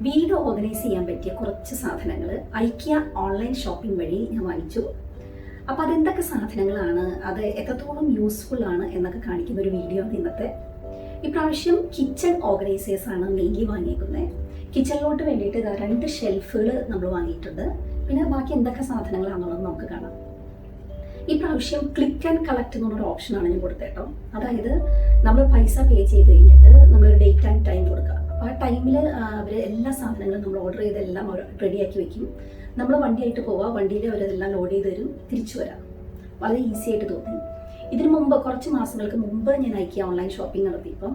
വീട് ഓർഗനൈസ് ചെയ്യാൻ പറ്റിയ കുറച്ച് സാധനങ്ങൾ IKEA ഓൺലൈൻ ഷോപ്പിംഗ് വഴി ഞാൻ വാങ്ങിച്ചു. അപ്പോൾ അതെന്തൊക്കെ സാധനങ്ങളാണ്, അത് എത്രത്തോളം യൂസ്ഫുൾ ആണ് എന്നൊക്കെ കാണിക്കുന്ന ഒരു വീഡിയോ ആണ് ഇന്നത്തെ. ഇപ്രാവശ്യം കിച്ചൺ ഓർഗനൈസേഴ്സ് ആണ് മെയിൻലി വാങ്ങിയിരിക്കുന്നത്. കിച്ചണിലോട്ട് വേണ്ടിയിട്ട് 2 ഷെൽഫുകൾ നമ്മൾ വാങ്ങിയിട്ടുണ്ട്. പിന്നെ ബാക്കി എന്തൊക്കെ സാധനങ്ങളാണെന്നുള്ളത് നമുക്ക് കാണാം. ഈ പ്രാവശ്യം ക്ലിക്ക് ആൻഡ് കളക്ട് എന്നുള്ളൊരു ഓപ്ഷനാണ് ഞാൻ കൊടുത്തത് കേട്ടോ. അതായത് നമ്മൾ പൈസ പേ ചെയ്ത് കഴിഞ്ഞിട്ട് നമ്മളൊരു ഡേറ്റ് ആൻഡ് ടൈം കൊടുക്കുക. അപ്പോൾ ആ ടൈമിൽ അവർ എല്ലാ സാധനങ്ങളും നമ്മൾ ഓർഡർ ചെയ്തെല്ലാം അവർ റെഡിയാക്കി വെക്കും. നമ്മൾ വണ്ടിയായിട്ട് പോവുക, വണ്ടിയിൽ അവരതെല്ലാം ലോഡ് ചെയ്ത് തരും, തിരിച്ചു വരാം. വളരെ ഈസി ആയിട്ട് തോന്നി. ഇതിനു മുമ്പ് കുറച്ച് മാസങ്ങൾക്ക് മുമ്പ് ഞാൻ IKEA ഓൺലൈൻ ഷോപ്പിംഗ് നടത്തിയപ്പം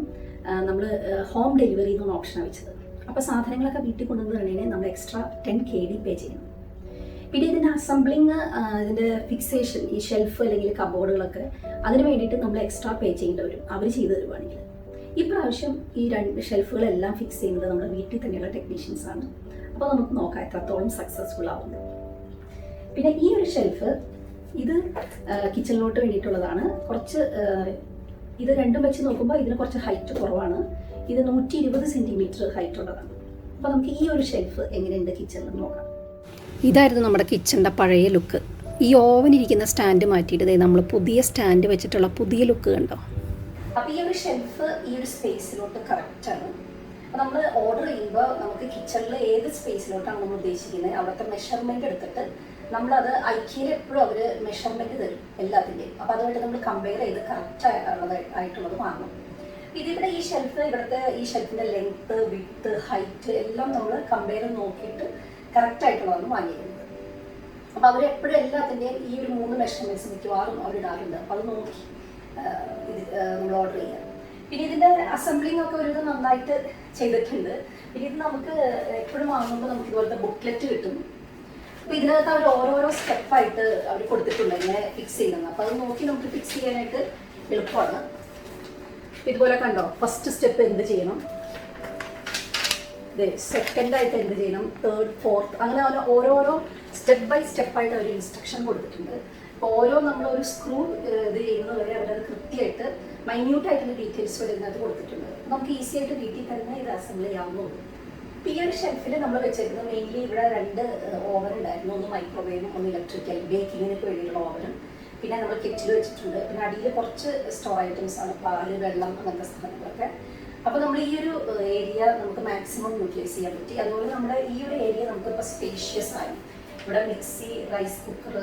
നമ്മൾ ഹോം ഡെലിവറി എന്നുള്ള ഓപ്ഷനാണ് വെച്ചത്. അപ്പോൾ സാധനങ്ങളൊക്കെ വീട്ടിൽ കൊണ്ടുവന്ന് കഴിഞ്ഞാൽ നമ്മൾ എക്സ്ട്രാ 10 KD പേ ചെയ്യണം. പിന്നെ ഇതിൻ്റെ അസംബ്ലിങ്, ഇതിൻ്റെ ഫിക്സേഷൻ, ഈ ഷെൽഫ് അല്ലെങ്കിൽ കബോർഡുകളൊക്കെ അതിന് വേണ്ടിയിട്ട് നമ്മൾ എക്സ്ട്രാ പേ ചെയ്യേണ്ടി വരും, അവർ ചെയ്തു തരുവാണെങ്കിൽ. ഈ പ്രാവശ്യം ഈ 2 ഷെൽഫുകളെല്ലാം ഫിക്സ് ചെയ്യുന്നത് നമ്മുടെ വീട്ടിൽ തന്നെയുള്ള ടെക്നീഷ്യൻസാണ്. അപ്പോൾ നമുക്ക് നോക്കാം എത്രത്തോളം സക്സസ്ഫുൾ ആവുന്നത്. പിന്നെ ഈ ഒരു ഷെൽഫ് ഇത് കിച്ചണിലോട്ട് വേണ്ടിയിട്ടുള്ളതാണ്. കുറച്ച് ഇത് രണ്ടും വെച്ച് നോക്കുമ്പോൾ ഇതിന് കുറച്ച് ഹൈറ്റ് കുറവാണ്. ഇത് 120 സെൻറ്റിമീറ്റർ ഹൈറ്റ് ഉള്ളതാണ്. അപ്പോൾ നമുക്ക് ഈ ഒരു ഷെൽഫ് എങ്ങനെയുണ്ട് കിച്ചണിൽ നോക്കാം. ഇതായിരുന്നു നമ്മുടെ കിച്ചണിൻ്റെ പഴയ ലുക്ക്. ഈ ഓവൻ ഇരിക്കുന്ന സ്റ്റാൻഡ് മാറ്റിയിട്ട് നമ്മൾ പുതിയ സ്റ്റാൻഡ് വെച്ചിട്ടുള്ള പുതിയ ലുക്ക് കണ്ടോ. അപ്പോൾ ഈ ഒരു ഷെൽഫ് ഈ ഒരു സ്പേസിലോട്ട് കറക്റ്റാണ്. അപ്പോൾ നമ്മൾ ഓർഡർ ചെയ്യുമ്പോൾ നമുക്ക് കിച്ചണിൽ ഏത് സ്പേസിലോട്ടാണ് നമ്മൾ ഉദ്ദേശിക്കുന്നത് അവിടുത്തെ മെഷർമെൻറ്റ് എടുത്തിട്ട് നമ്മളത് IKEA എപ്പോഴും അവർ മെഷർമെൻറ്റ് തരും എല്ലാത്തിൻ്റെയും. അപ്പോൾ അതുമായിട്ട് നമ്മൾ കമ്പയർ ചെയ്ത് കറക്റ്റ് ആയിട്ടുള്ളത് വാങ്ങണം. ഇതിവിടെ ഈ ഷെൽഫ്, ഇവിടുത്തെ ഈ ഷെൽഫിൻ്റെ ലെങ്ത്ത്, വിഡ്ത്ത്, ഹൈറ്റ് എല്ലാം നമ്മൾ കമ്പയർ നോക്കിയിട്ട് കറക്റ്റായിട്ടുള്ളതാണ് വാങ്ങിയിരുന്നത്. അപ്പോൾ അവരെപ്പോഴും എല്ലാത്തിൻ്റെയും ഈ ഒരു 3 മെഷർമെൻറ്റ്സ് മിക്കവാറും അവരിടാറുണ്ട്. അപ്പോൾ അത് നോക്കി നമ്മൾ ഓർഡർ ചെയ്യാം. പിന്നെ ഇതിൻ്റെ അസംബ്ലിംഗ് ഒക്കെ ഒരു നന്നായിട്ട് ചെയ്തിട്ടുണ്ട്. പിന്നെ ഇത് നമുക്ക് എപ്പോഴും വാങ്ങുമ്പോൾ നമുക്ക് ഇതുപോലത്തെ ബുക്ക്ലെറ്റ് കിട്ടും. അപ്പോൾ ഇതിനകത്ത് അവർ ഓരോരോ സ്റ്റെപ്പായിട്ട് അവർ കൊടുത്തിട്ടുണ്ട് ഇങ്ങനെ ഫിക്സ് ചെയ്യുന്നത്. അപ്പോൾ അത് നോക്കി നമുക്ക് ഫിക്സ് ചെയ്യാനായിട്ട് എളുപ്പമാണ്. ഇതുപോലെ കണ്ടോ, ഫസ്റ്റ് സ്റ്റെപ്പ് എന്ത് ചെയ്യണം, സെക്കൻഡായിട്ട് എന്ത് ചെയ്യണം, തേർഡ്, ഫോർത്ത്, അങ്ങനെ ഓരോരോ സ്റ്റെപ്പ് ബൈ സ്റ്റെപ്പായിട്ട് അവർ ഇൻസ്ട്രക്ഷൻ കൊടുത്തിട്ടുണ്ട്. അപ്പോൾ ഓരോ നമ്മളൊരു സ്ക്രൂ ഇത് ചെയ്യുന്നത് വരെ അവരത് കൃത്യമായിട്ട് മൈന്യൂട്ടായിട്ടുള്ള ഡീറ്റെയിൽസ് വരെ ഇതിനകത്ത് കൊടുത്തിട്ടുണ്ട്. നമുക്ക് ഈസി ആയിട്ട് വീട്ടിൽ തന്നെ ഇത് അസംബിൾ ചെയ്യാവുന്നതുള്ളൂ. ഈ ഒരു ഷെൽഫിൽ നമ്മൾ വെച്ചിരുന്നത് മെയിൻലി ഇവിടെ 2 ഓവൻ ഉണ്ടായിരുന്നു. ഒന്ന് മൈക്രോവേവും ഒന്ന് ഇലക്ട്രിക്കൽ ബേക്കിങ്ങിനൊക്കെ വേണ്ടിയിട്ടുള്ള ഓവനും. പിന്നെ നമ്മൾ കിച്ചണിൽ വെച്ചിട്ടുണ്ട്. പിന്നെ അടിയിൽ കുറച്ച് സ്റ്റോർ ഐറ്റംസ് ആണ്, പാല്, വെള്ളം, അങ്ങനത്തെ സാധനങ്ങളൊക്കെ. അപ്പോൾ നമ്മൾ ഈ ഒരു ഏരിയ നമുക്ക് മാക്സിമം യൂട്ടിലൈസ് ചെയ്യാൻ പറ്റി. അതുപോലെ നമ്മുടെ ഈ ഒരു ഏരിയ നമുക്കിപ്പോൾ സ്പേഷ്യസ് ആയി. ഇവിടെ mixie, rice cooker,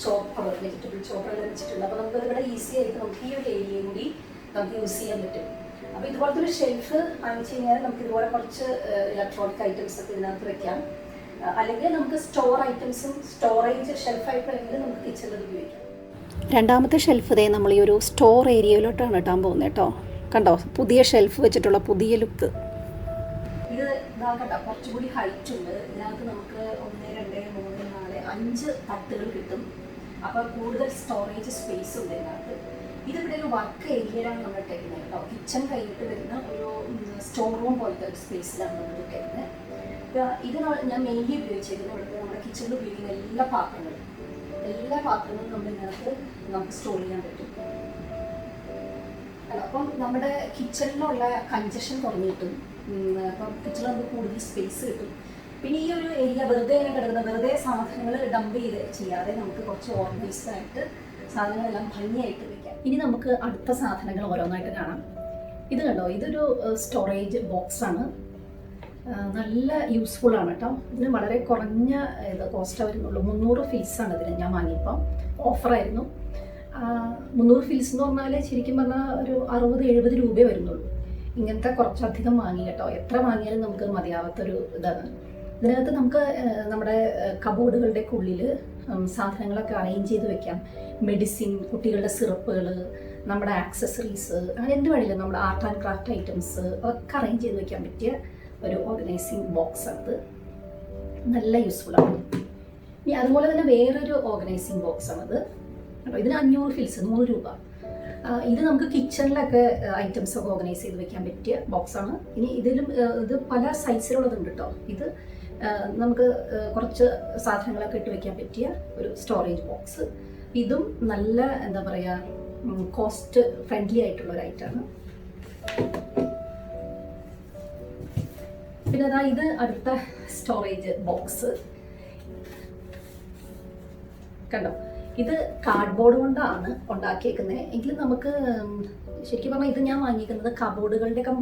chopper, vegetable chopper എല്ലാം വെച്ചിട്ടുണ്ട്. അപ്പോൾ നമുക്ക് ഇവിടെ ഈസി ആയിട്ട് നമുക്ക് ഈ ഒരു ഏരിയയും കൂടി നമുക്ക് യൂസ് ചെയ്യാൻ പറ്റും. അപ്പോൾ ഇതുപോലത്തെ ഒരു ഷെൽഫ് വാങ്ങിച്ചു കഴിഞ്ഞാൽ നമുക്ക് ഇതുപോലെ കുറച്ച് ഇലക്ട്രോണിക് ഐറ്റംസ് ഒക്കെ ഇതിനകത്ത് വെക്കാം. അല്ലെങ്കിൽ നമുക്ക് സ്റ്റോർ ഐറ്റംസും സ്റ്റോറേജ് ഷെൽഫായിട്ട് അല്ലെങ്കിൽ നമുക്ക് കിച്ചണിൽ ഉപയോഗിക്കാം. രണ്ടാമത്തെ ഷെൽഫ് ഇതേ നമ്മൾ ഈ ഒരു സ്റ്റോർ ഏരിയയിലോട്ടാണ് ഇട്ടാൻ പോകുന്നത് കേട്ടോ. കണ്ടോ, പുതിയ ഷെൽഫ് വെച്ചിട്ടുള്ള പുതിയ ലുക്ക്. ഇത് ഇതാക്കട്ടോ, കുറച്ചുകൂടി ഹൈറ്റ് ഉണ്ട്. ഇതിനകത്ത് നമുക്ക് 1, 2, 3, 4, 5 തട്ടുകൾ കിട്ടും. അപ്പോൾ കൂടുതൽ സ്റ്റോറേജ് സ്പേസ് ഉണ്ട് ഇതിനകത്ത്. ഇതിവിടെ ഒരു വർക്ക് ഏരിയയിലാണ് നമ്മൾ ഇട്ടേക്കുന്നത് കേട്ടോ. കിച്ചൺ കഴിഞ്ഞിട്ട് വരുന്ന ഒരു സ്റ്റോർ റൂം പോലത്തെ ഒരു സ്പേസിലാണ് നമ്മൾ ഇട്ടേക്കുന്നത്. ഇത് ഞാൻ മെയിൻലി ഉപയോഗിച്ചിരുന്നത് ഇവിടുത്തെ നമ്മുടെ കിച്ചണിൽ ഉപയോഗിക്കുന്ന എല്ലാ പാത്രങ്ങളും നമ്മൾ ഇതിനകത്ത് നമുക്ക് സ്റ്റോർ ചെയ്യാൻ പറ്റും. അപ്പം നമ്മുടെ കിച്ചണിലുള്ള കൺജഷൻ കുറഞ്ഞിട്ടും അപ്പം കിച്ചണിൽ നമുക്ക് കൂടുതൽ സ്പേസ് കിട്ടും. പിന്നെ ഈ ഒരു ഏരിയ വെറുതെ ഇങ്ങനെ കിടക്കുന്ന, വെറുതെ സാധനങ്ങൾ ഡംപ് ചെയ്ത് ചെയ്യാതെ നമുക്ക് കുറച്ച് ഓർഗനൈസ്ഡ് ആയിട്ട് സാധനങ്ങളെല്ലാം ഭംഗിയായിട്ട് വയ്ക്കാം. ഇനി നമുക്ക് അടുത്ത സാധനങ്ങൾ ഓരോന്നായിട്ട് കാണാം. ഇത് കണ്ടോ, ഇതൊരു സ്റ്റോറേജ് ബോക്സാണ്. നല്ല യൂസ്ഫുൾ ആണ് കേട്ടോ. ഇതിന് വളരെ കുറഞ്ഞ കോസ്റ്റ് വരുന്നുള്ളൂ. 300 ഫീസാണ് ഇതിന് ഞാൻ വാങ്ങിയപ്പോൾ. ഓഫറായിരുന്നു. 300 ഫീസ് എന്ന് പറഞ്ഞാൽ ശരിക്കും പറഞ്ഞാൽ ഒരു 60-70 രൂപയെ വരുന്നുള്ളൂ. ഇങ്ങനത്തെ കുറച്ചധികം വാങ്ങി കേട്ടോ. എത്ര വാങ്ങിയാലും നമുക്ക് മതിയാവാത്തൊരു ഇതാണ്. ഇതിനകത്ത് നമുക്ക് നമ്മുടെ കബോർഡുകളുടെ ഉള്ളിൽ സാധനങ്ങളൊക്കെ അറേഞ്ച് ചെയ്ത് വെക്കാം. മെഡിസിൻ, കുട്ടികളുടെ സിറപ്പുകൾ, നമ്മുടെ ആക്സസറീസ്, അങ്ങനെ എന്ത് വേണമെങ്കിലും നമ്മുടെ ആർട്ട് ആൻഡ് ക്രാഫ്റ്റ് ഐറ്റംസ് ഒക്കെ അറേഞ്ച് ചെയ്ത് വെക്കാൻ പറ്റിയ ഒരു ഓർഗനൈസിങ് ബോക്സ് ആണ്. നല്ല യൂസ്ഫുള്ളാണ്. ഇനി അതുപോലെ തന്നെ വേറൊരു ഓർഗനൈസിങ് ബോക്സാണത്. ഇതിന് 500 ഫീസ്, 100 രൂപ. ഇത് നമുക്ക് കിച്ചണിലൊക്കെ ഐറ്റംസ് ഒക്കെ ഓർഗനൈസ് ചെയ്ത് വെക്കാൻ പറ്റിയ ബോക്സാണ്. ഇനി ഇത് പല സൈസിലുള്ളതുണ്ട് കേട്ടോ. ഇത് നമുക്ക് കുറച്ച് സാധനങ്ങളൊക്കെ ഇട്ട് വെക്കാൻ പറ്റിയ ഒരു സ്റ്റോറേജ് ബോക്സ്. ഇതും നല്ല എന്താ പറയുക, കോസ്റ്റ് ഫ്രണ്ട്ലി ആയിട്ടുള്ള ഒരു ഐറ്റമാണ്. പിന്നെ അതാ ഇത് അടുത്ത സ്റ്റോറേജ് ബോക്സ് കണ്ടോ. ഇത് കാർഡ്ബോർഡ് കൊണ്ടാണ് ഉണ്ടാക്കിയേക്കുന്നത്. എങ്കിലും നമുക്ക് ശരിക്കും പറഞ്ഞാൽ ഇത് ഞാൻ വാങ്ങിയിരിക്കുന്നത് കബോർഡുകളുടെയൊക്കെ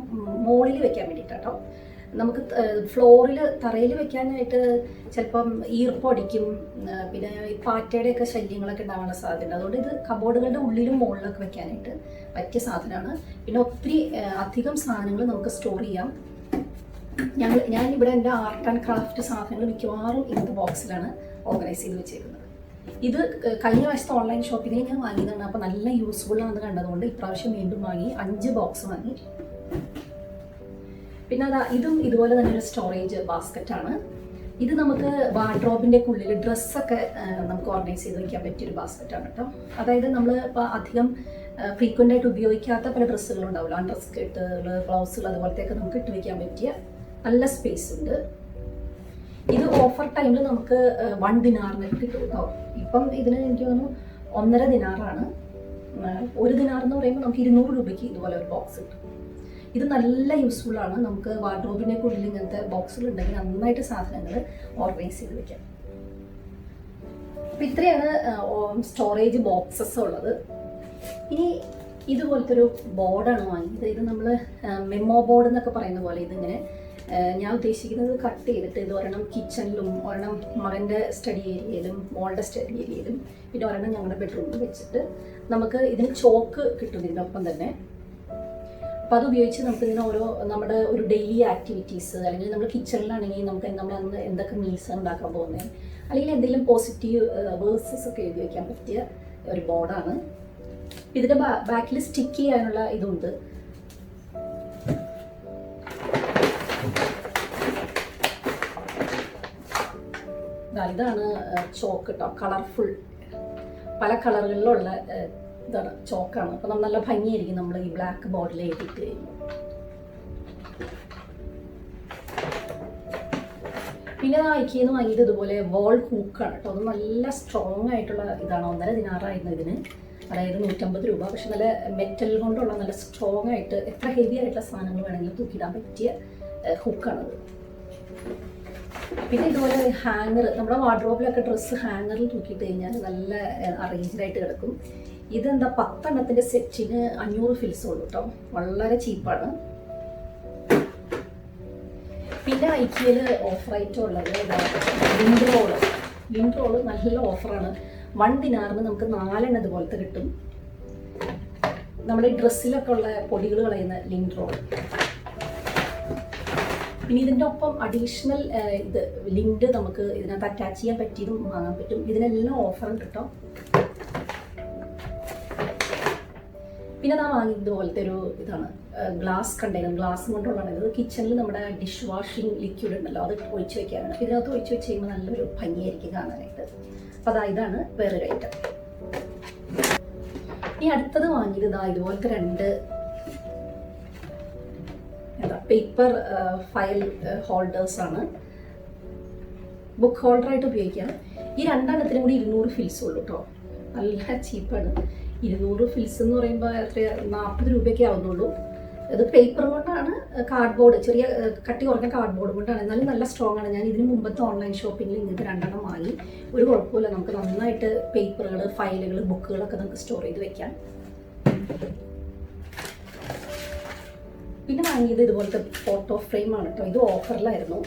മുകളിൽ വെക്കാൻ വേണ്ടിയിട്ടാട്ടോ. നമുക്ക് ഫ്ലോറിൽ തറയിൽ വെക്കാനായിട്ട് ചിലപ്പം ഈർപ്പൊടിക്കും, പിന്നെ ഈ പാറ്റയുടെയൊക്കെ ശല്യങ്ങളൊക്കെ ഉണ്ടാവാനുള്ള സാധ്യതയുണ്ട്. അതുകൊണ്ട് ഇത് കബോർഡുകളുടെ ഉള്ളിലും മുകളിലൊക്കെ വെക്കാനായിട്ട് പറ്റിയ സാധനമാണ്. പിന്നെ ഒത്തിരി അധികം സാധനങ്ങൾ നമുക്ക് സ്റ്റോർ ചെയ്യാം. ഞാനിവിടെ എൻ്റെ ആർട്ട് ആൻഡ് ക്രാഫ്റ്റ് സാധനങ്ങൾ മിക്കവാറും ഇങ്ങനത്തെ ബോക്സിലാണ് ഓർഗനൈസ് ചെയ്ത് വെച്ചേക്കുന്നത്. ഇത് കഴിഞ്ഞ വർഷത്തെ ഓൺലൈൻ ഷോപ്പിങ്ങിൽ ഞാൻ വാങ്ങിയതാണ്. അപ്പോൾ നല്ല യൂസ്ഫുൾ ആണെന്ന് കണ്ടതുകൊണ്ട് ഇപ്രാവശ്യം വീണ്ടും വാങ്ങി 5 ബോക്സ് വാങ്ങി. പിന്നെ അതാ ഇതും ഇതുപോലെ തന്നെ ഒരു സ്റ്റോറേജ് ബാസ്ക്കറ്റാണ്. ഇത് നമുക്ക് വാർഡ്രോബിൻ്റെ ഉള്ളിൽ ഡ്രസ്സൊക്കെ നമുക്ക് ഓർഗനൈസ് ചെയ്ത് വയ്ക്കാൻ പറ്റിയൊരു ബാസ്ക്കറ്റാണ് കേട്ടോ. അതായത് നമ്മൾ ഇപ്പോൾ അധികം ഫ്രീക്വൻ്റ് ആയിട്ട് ഉപയോഗിക്കാത്ത പല ഡ്രസ്സുകളുണ്ടാവില്ല, അണ്ടർ സ്കേർട്ടുകൾ, ബ്ലൗസുകൾ, അതുപോലത്തെയൊക്കെ നമുക്ക് ഇട്ട് വയ്ക്കാൻ പറ്റിയ നല്ല സ്പേസ് ഉണ്ട്. ഇത് ഓഫർ ടൈമിൽ നമുക്ക് 1 ദിനാറിന് കിട്ടും കേട്ടോ. ഇപ്പം ഇതിന് എനിക്ക് തോന്നുന്നു 1.5 ദിനാറാണ്. 1 ദിനാർ എന്ന് പറയുമ്പോൾ നമുക്ക് 200 രൂപയ്ക്ക് ഇതുപോലെ ഒരു ബോക്സ് കിട്ടും. ഇത് നല്ല യൂസ്ഫുള്ളാണ്. നമുക്ക് വാർഡ്രോബിനെ ഉള്ളിൽ ഇങ്ങനത്തെ ബോക്സുകളുണ്ടെങ്കിൽ നന്നായിട്ട് സാധനങ്ങൾ ഓർഗനൈസ് ചെയ്ത് വെക്കാം. അപ്പം ഇത്രയാണ് സ്റ്റോറേജ് ബോക്സസ് ഉള്ളത്. ഇനി ഇതുപോലത്തെ ഒരു ബോർഡാണ് വാങ്ങിയത്. ഇത് നമ്മൾ മെമ്മോ ബോർഡ് എന്നൊക്കെ പറയുന്ന പോലെ ഇതിങ്ങനെ ഞാൻ ഉദ്ദേശിക്കുന്നത് കട്ട് ചെയ്തിട്ട് ഇത് ഒരെണ്ണം കിച്ചണിലും, ഒരെണ്ണം മകൻ്റെ സ്റ്റഡി ഏരിയയിലും, മോളുടെ സ്റ്റഡി ഏരിയയിലും, പിന്നെ ഒരെണ്ണം ഞങ്ങളുടെ ബെഡ്റൂമിൽ വെച്ചിട്ട് നമുക്ക് ഇതിന് ചോക്ക് കിട്ടും ഇതിനൊപ്പം തന്നെ. അപ്പോൾ അത് ഉപയോഗിച്ച് നമുക്കിങ്ങനെ ഓരോ നമ്മുടെ ഒരു ഡെയിലി ആക്ടിവിറ്റീസ്, അല്ലെങ്കിൽ നമ്മൾ കിച്ചണിലാണെങ്കിൽ നമുക്ക് നമ്മൾ അന്ന് എന്തൊക്കെ മീൽസ് ഉണ്ടാക്കാൻ പോകുന്നത്, അല്ലെങ്കിൽ എന്തെങ്കിലും പോസിറ്റീവ് വേഴ്സസ് ഒക്കെ എഴുതി വയ്ക്കാൻ പറ്റിയ ഒരു ബോർഡാണ്. ഇതിൻ്റെ ബാക്കിൽ സ്റ്റിക്ക് ചെയ്യാനുള്ള ഇതുണ്ട്. ഇതാണ് ചോക്ക് കേട്ടോ. കളർഫുൾ പല കളറുകളിലുള്ള ഇതാണ് ചോക്കാണ്. അപ്പോൾ നല്ല ഭംഗിയായിരിക്കും നമ്മൾ ഈ ബ്ലാക്ക് ബോർഡിൽ എഴുതിയിട്ട് കഴിയുമ്പോൾ. പിന്നെ IKEA നിന്ന് വാങ്ങിയത് ഇതുപോലെ വോൾ ഹൂക്കാണ് കേട്ടോ. അത് നല്ല സ്ട്രോങ് ആയിട്ടുള്ള ഇതാണ്. 1.5 ദിനാറായിരുന്നു ഇതിന്, അതായത് 150 രൂപ. പക്ഷെ നല്ല മെറ്റൽ കൊണ്ടുള്ള നല്ല സ്ട്രോങ് ആയിട്ട് എത്ര ഹെവി ആയിട്ടുള്ള സാധനങ്ങൾ വേണമെങ്കിലും തൂക്കിയിടാൻ പറ്റിയ ഹുക്കാണത്. പിന്നെ ഇതുപോലെ ഹാങ്ങർ, നമ്മുടെ വാർഡ്രോബിലൊക്കെ ഡ്രസ്സ് ഹാങ്ങറിൽ തൂക്കിയിട്ട് കഴിഞ്ഞാൽ നല്ല അറേഞ്ച്ഡായിട്ട് കിടക്കും. ഇതെന്താ 10 എണ്ണത്തിൻ്റെ സെറ്റിന് 500 ഫിൽസ് ഉള്ളൂ കേട്ടോ. വളരെ ചീപ്പാണ്. പിന്നെ IKEAയിൽ ഓഫറായിട്ട് ഉള്ളത് ലിൻറ്റ് റോള് നല്ല ഓഫറാണ്. 1 ദിനാറിന് നമുക്ക് 4 എണ്ണം ഇതുപോലത്തെ കിട്ടും. നമ്മുടെ ഡ്രസ്സിലൊക്കെ ഉള്ള പൊടികൾ കളയുന്ന ലിൻറ്റ് റോള്. പിന്നെ ഇതിൻ്റെ ഒപ്പം അഡീഷണൽ ഇത് ലിൻറ്റ് നമുക്ക് ഇതിനകത്ത് അറ്റാച്ച് ചെയ്യാൻ പറ്റിയതും വാങ്ങാൻ പറ്റും. ഇതിനെല്ലാം ഓഫറുണ്ട് കേട്ടോ. പിന്നെ ഞാൻ വാങ്ങിയത് ഇതുപോലത്തെ ഒരു ഇതാണ് ഗ്ലാസ് കണ്ടെയ്നർ, ഗ്ലാസ് കൊണ്ടുള്ളതാണ്. ഇത് കിച്ചണിൽ നമ്മുടെ ഡിഷ് വാഷിംഗ് ലിക്വിഡ് ഉണ്ടല്ലോ, അത് ഒഴിച്ച് വയ്ക്കാനാണ്. ഇതിനകത്ത് ഒഴിച്ച് വെച്ച് കഴിയുമ്പോൾ നല്ലൊരു ഭംഗിയായിരിക്കും കാണാനായിട്ട്. അപ്പോൾ ഇതാണ് വേറൊരു ഐറ്റം. ഇനി അടുത്തത് വാങ്ങിയത് ഇതുപോലത്തെ 2 പേപ്പർ ഫയൽ ഹോൾഡേഴ്സാണ്. ബുക്ക് ഹോൾഡറായിട്ട് ഉപയോഗിക്കാം. ഈ 2 എണ്ണത്തിനും കൂടി 200 ഫിൽസ് ഉള്ളൂ കേട്ടോ. നല്ല ചീപ്പാണ്. 200 ഫിൽസ് എന്ന് പറയുമ്പോൾ എത്ര 40 രൂപയൊക്കെ ആവുന്നുള്ളൂ. ഇത് പേപ്പർ കൊണ്ടാണ്, കാർഡ്ബോർഡ്, ചെറിയ കട്ടി കുറഞ്ഞ കാർഡ്ബോർഡ് കൊണ്ടാണ്. എന്നാലും നല്ല സ്ട്രോങ് ആണ്. ഞാൻ ഇതിന് മുമ്പത്തെ ഓൺലൈൻ ഷോപ്പിങ്ങിൽ ഇങ്ങനത്തെ 2 എണ്ണം വാങ്ങി. ഒരു കുഴപ്പമില്ല. നമുക്ക് നന്നായിട്ട് പേപ്പറുകൾ, ഫയലുകൾ, ബുക്കുകളൊക്കെ നമുക്ക് സ്റ്റോർ ചെയ്ത് വെക്കാം. പിന്നെ വാങ്ങിയത് ഇതുപോലത്തെ ഫോട്ടോ ഫ്രെയിമാണ് കേട്ടോ. ഇത് ഓഫറിലായിരുന്നു.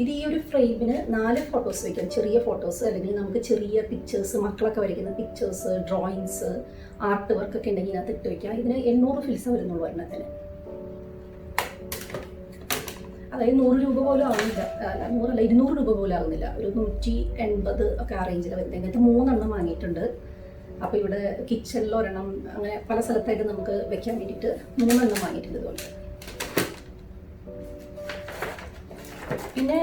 ഇത് ഈ ഒരു ഫ്രെയിമിന് 4 ഫോട്ടോസ് വയ്ക്കാം. ചെറിയ ഫോട്ടോസ്, അല്ലെങ്കിൽ നമുക്ക് ചെറിയ പിക്ചേഴ്സ്, മക്കളൊക്കെ വരയ്ക്കുന്ന പിക്ചേഴ്സ്, ഡ്രോയിങ്സ്, ആർട്ട് വർക്കൊക്കെ ഉണ്ടെങ്കിൽ ഇതിനകത്ത് ഇട്ട് വയ്ക്കാം. ഇതിന് 800 ഫിൽസ് വരുന്നുള്ളൂ ഒരെണ്ണത്തിന്. അതായത് 100 രൂപ പോലും ആവുന്നില്ല. 100 അല്ല, 200 രൂപ പോലും ആകുന്നില്ല. ഒരു 180 ഒക്കെ ആ റേഞ്ചിൽ വരുന്നത്. ഇങ്ങനത്തെ 3 എണ്ണം വാങ്ങിയിട്ടുണ്ട്. അപ്പോൾ ഇവിടെ കിച്ചണിൽ ഒരെണ്ണം, അങ്ങനെ പല സ്ഥലത്തായിട്ട് നമുക്ക് വെക്കാൻ വേണ്ടിയിട്ട് 3 എണ്ണം വാങ്ങിയിട്ടുണ്ട് ഇതുപോലെ. പിന്നെ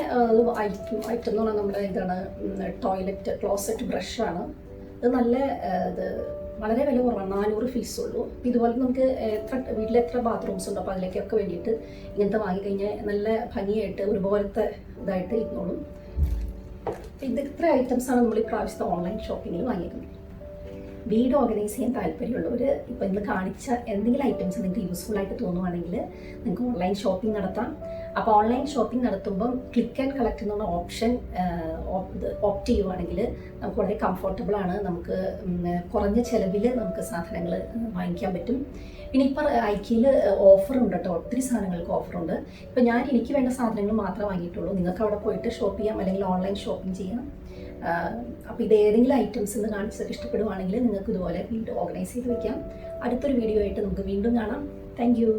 ഐറ്റം എന്ന് പറഞ്ഞാൽ നമ്മുടെ ഇതാണ് ടോയ്ലറ്റ് ക്ലോസറ്റ് ബ്രഷാണ്. ഇത് നല്ല ഇത് വളരെ വില കുറവാണ്. 400 ഫിൽസ് ഉള്ളൂ. ഇതുപോലെ നമുക്ക് വീട്ടിൽ എത്ര ബാത്റൂംസ് ഉണ്ടോ അപ്പോൾ അതിലേക്കൊക്കെ വേണ്ടിയിട്ട് ഇങ്ങനത്തെ വാങ്ങിക്കഴിഞ്ഞാൽ നല്ല ഭംഗിയായിട്ട് ഒരുപോലത്തെ ഇതായിട്ട് ഇരുന്നോളും. ഇത് ഇത്ര ഐറ്റംസാണ് നമ്മൾ ഈ പ്രാവശ്യത്തെ ഓൺലൈൻ ഷോപ്പിങ്ങിൽ വാങ്ങിയിരിക്കുന്നത്. വീട് ഓർഗനൈസ് ചെയ്യാൻ താല്പര്യമുള്ളവർ ഇപ്പോൾ ഇന്ന് കാണിച്ച എന്തെങ്കിലും ഐറ്റംസ് നിങ്ങൾക്ക് യൂസ്ഫുൾ ആയിട്ട് തോന്നുവാണെങ്കിൽ നിങ്ങൾക്ക് ഓൺലൈൻ ഷോപ്പിംഗ് നടത്താം. അപ്പോൾ ഓൺലൈൻ ഷോപ്പിംഗ് നടത്തുമ്പം ക്ലിക്ക് ആൻഡ് കളക്ട് എന്നുള്ള ഓപ്ഷൻ ഓപ്റ്റ് ചെയ്യുവാണെങ്കിൽ നമുക്ക് വളരെ കംഫർട്ടബിൾ ആണ്. നമുക്ക് കുറഞ്ഞ ചിലവിൽ നമുക്ക് സാധനങ്ങൾ വാങ്ങിക്കാൻ പറ്റും. പിന്നെ ഇപ്പോൾ ഐക്കിയയിൽ ഓഫറുണ്ട് കേട്ടോ, ഒത്തിരി സാധനങ്ങൾക്ക് ഓഫറുണ്ട്. ഇപ്പോൾ എനിക്ക് വേണ്ട സാധനങ്ങൾ മാത്രമേ വാങ്ങിയിട്ടുള്ളൂ. നിങ്ങൾക്ക് അവിടെ പോയിട്ട് ഷോപ്പ് ചെയ്യാം, അല്ലെങ്കിൽ ഓൺലൈൻ ഷോപ്പിംഗ് ചെയ്യാം. അപ്പോൾ ഇത് ഏതെങ്കിലും ഐറ്റംസ് എന്ന് കാണിച്ചതൊക്കെ ഇഷ്ടപ്പെടുവാണെങ്കിൽ നിങ്ങൾക്ക് ഇതുപോലെ വീണ്ടും ഓർഗനൈസ് ചെയ്ത് വയ്ക്കാം. അടുത്തൊരു വീഡിയോ ആയിട്ട് നമുക്ക് വീണ്ടും കാണാം. Thank you.